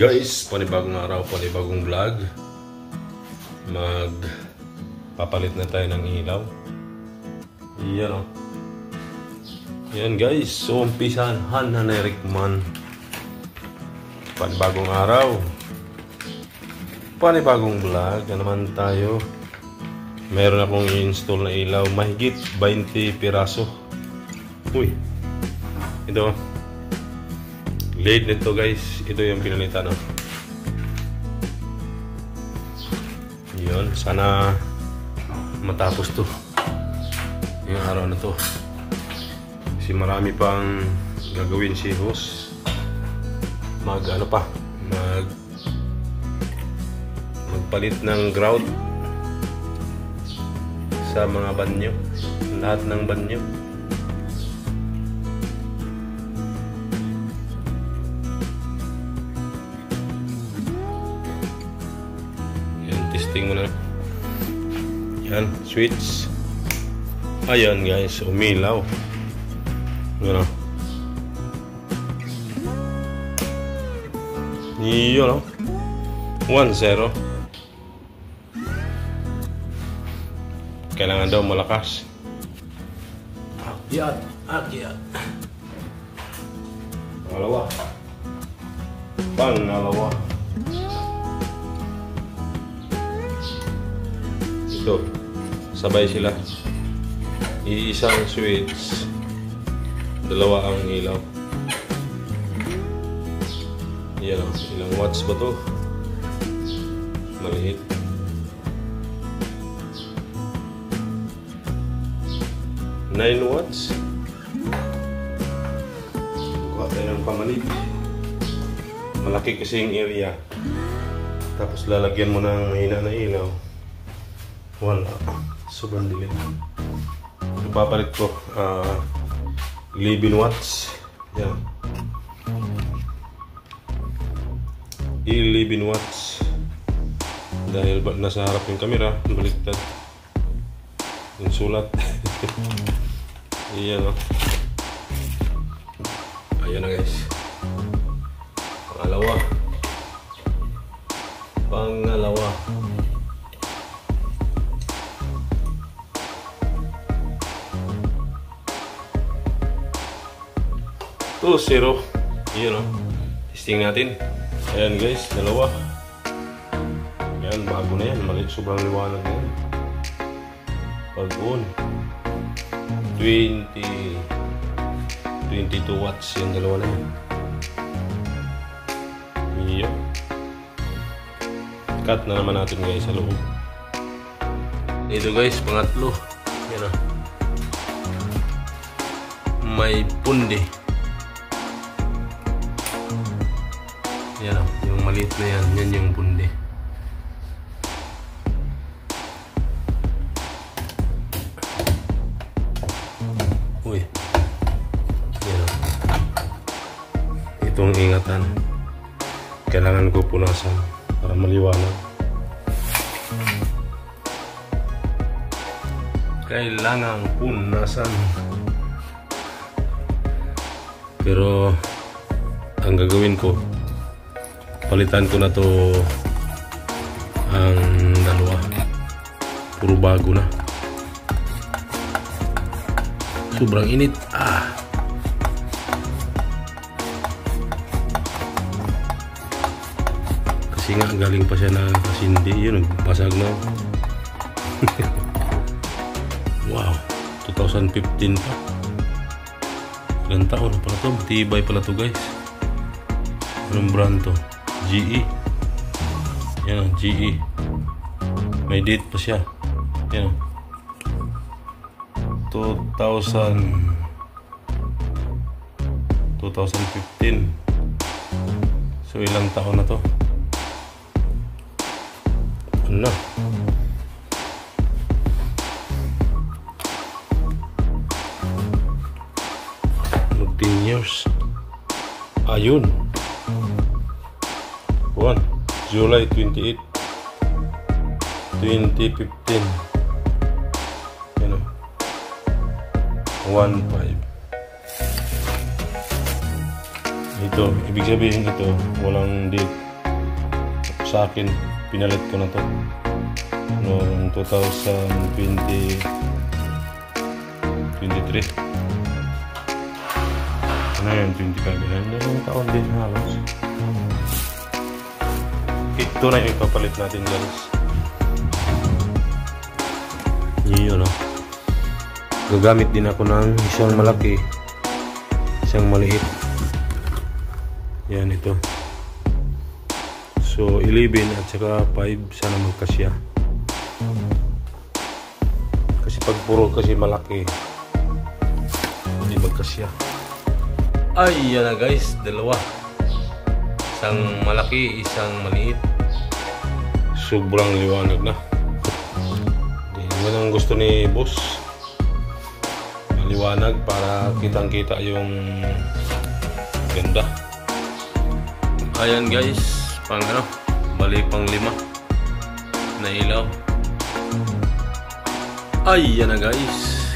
Guys, panibagong araw, panibagong vlog. Magpapalit na tayo ng ilaw. Yan o. Yan guys, so umpisahan na ni Rickman. Panibagong araw, panibagong vlog na naman tayo. Meron akong i-install na ilaw, mahigit 20 piraso. Uy, ito LED nito guys, ito yung pinalitan. Yun, sana matapos to yung araw na to, kasi marami pang gagawin si host. Magpalit ng grout sa mga banyo, lahat ng banyo. Testing muna. Yan, switch. Ayan guys, umilaw. Ano? Yun o. 1-0. Kailangan daw malakas. Akyat, akyat. Pangalawa. Ito, sabay sila. Iisang switch, dalawa ang ilaw. Yan o, ilang watts ba to? Maliit. Nine watts. Kuha tayo ng pamalit. Malaki kasi yung area. Tapos lalagyan mo ng mahina na ilaw. Wala. Sobrang dilim. Ipapalit ko 11 watts. Yan. 11 watts. Dahil nasa harap yung camera, baliktad yung sulat. Iyan o. Ayan na guys. Pangalawa. 2-0. Yun o. Testing natin. Ayan guys, dalawa. Ayan, bago na yan. Maliit, sobrang liwanag na yan. Pag-on 22 watts yung dalawa na yan. Yun. Cut na naman natin guys sa loob. Ito guys, pangatlo. Yan o. May pundi. Yan o, yung maliit na yan, yan yung pundi. Uy, yan o. Itong ingatan, kailangan ko punasan para maliwanag. Kailangan punasan. Pero ang gagawin ko, palitan ko na to ang dalawa. Puro bago na. Sobrang init. Kasi nga galing pa siya na kasindi. Yun, basag na. Wow, 2015 pa. Ilang taon na pala to. Matibay pala to guys. Anong brand to? GE. Yan, GE. May date pa siya. Yan. 2015. So ilang taon na to? Ano? Mag 10 years. Ayun. July 28, 2015. Yan o. 1.5. Ito, ibig sabihin ito, walang date. sa akin, pinalit ko na to noong 2023. Ano yun, 25 yan? Dalawang taon din halos. Ito na yung ipapalit natin, guys. Yun, no? Gagamit din ako ng isang malaki, isang maliit. Yan, ito. So 11 at saka 5 sana magkasya. Kasi pag puro kasi malaki, hindi magkasya. Ay, yan na guys, dalawa. Isang malaki, isang maliit. Sobrang liwanag na. Yan ang gusto ni boss. Liwanag para kitang-kita yung ganda. Ayan guys, pang ano, bali pang 5 na ilaw. Ay, yan na guys,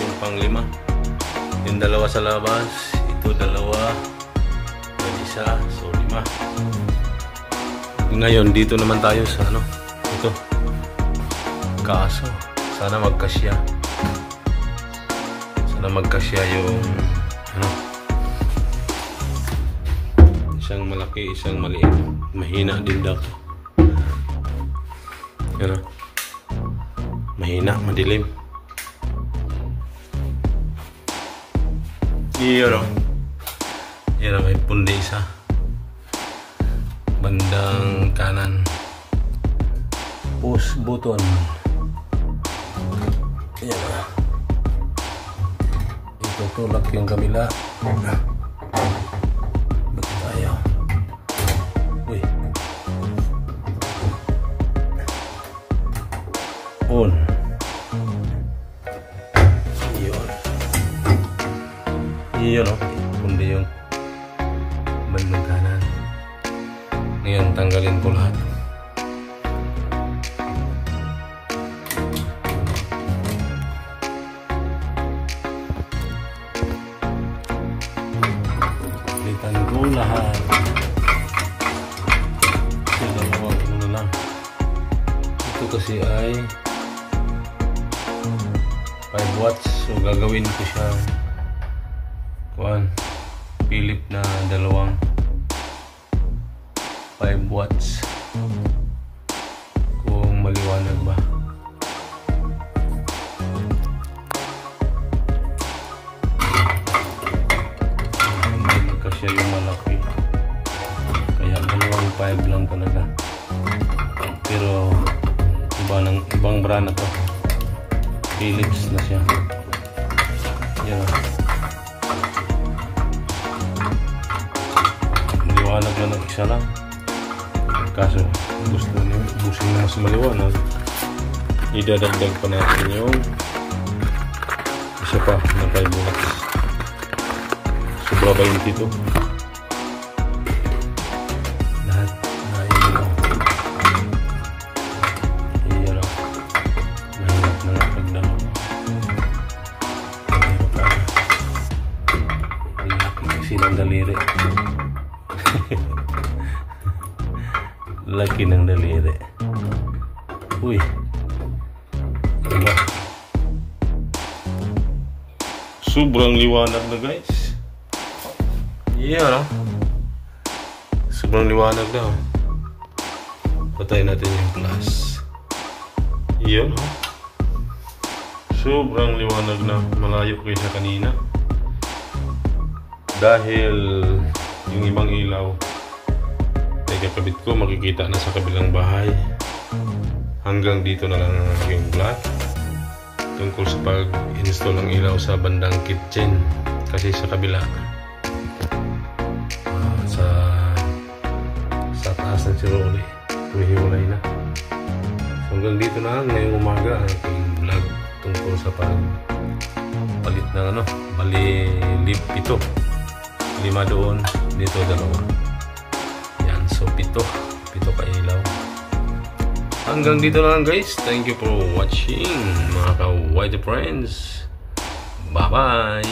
yung pang 5. Yung dalawa sa labas, ito dalawa, yung isa, so 5. Ngayon dito naman tayo sa ano, ito. Kaso sana magkasya. Sana magkasya yung ano, isang malaki, isang maliit. Mahina din daw. Yan, mahina, madilim. Iyon, yan, may pundi isa bandang kanan. Push button. Yan, itutulak yung kabila. On. Iyon. Iyon, oh. Kundi yung bandang kanan. Ngayon, tanggalin ko lahat. Palitan ko lahat. Ito, dalawang ano na lang. Ito kasi ay 5 watts, so gagawin ko siya Philip na dalawang 5 watts kung maliwanag ba. Hindi magkasya yung malaki, kaya dalawang 5 lang talaga, pero ibang brand na to. Philips na siya. Yan. Liwanag na ng isa lang. Kaso gusto niyo busing na mas maliwanag, idadagdag pa natin yung isa pa na 5 watts. Sobra 20 to. Lahat na ilaw. Iyan o. Mahirap na lang pagdalaw. Kasi ng daliri. Laki ng daliri. Uy. Diba? Sobrang liwanag na guys. Yeah, no? Sobrang liwanag na. Patay natin yung plus. Yan, no? Sobrang liwanag na. Malayo kaysa kanina. Dahil yung ibang ilaw ay kakabit ko, makikita na sa kabilang bahay. Hanggang dito na lang ang aking vlog tungkol sa pag-install ng ilaw sa bandang kitchen. Kasi sa kabila, sa taas ng siroli, humihiwalay na. So hanggang dito na ngayong umaga ang aking vlog tungkol sa pagpalit ng ano, bali lip ito. 5 doon, dito 2. Yan, so 7 ka ilaw. Hanggang dito na lang guys. Thank you for watching mga ka-white friends. Bye bye.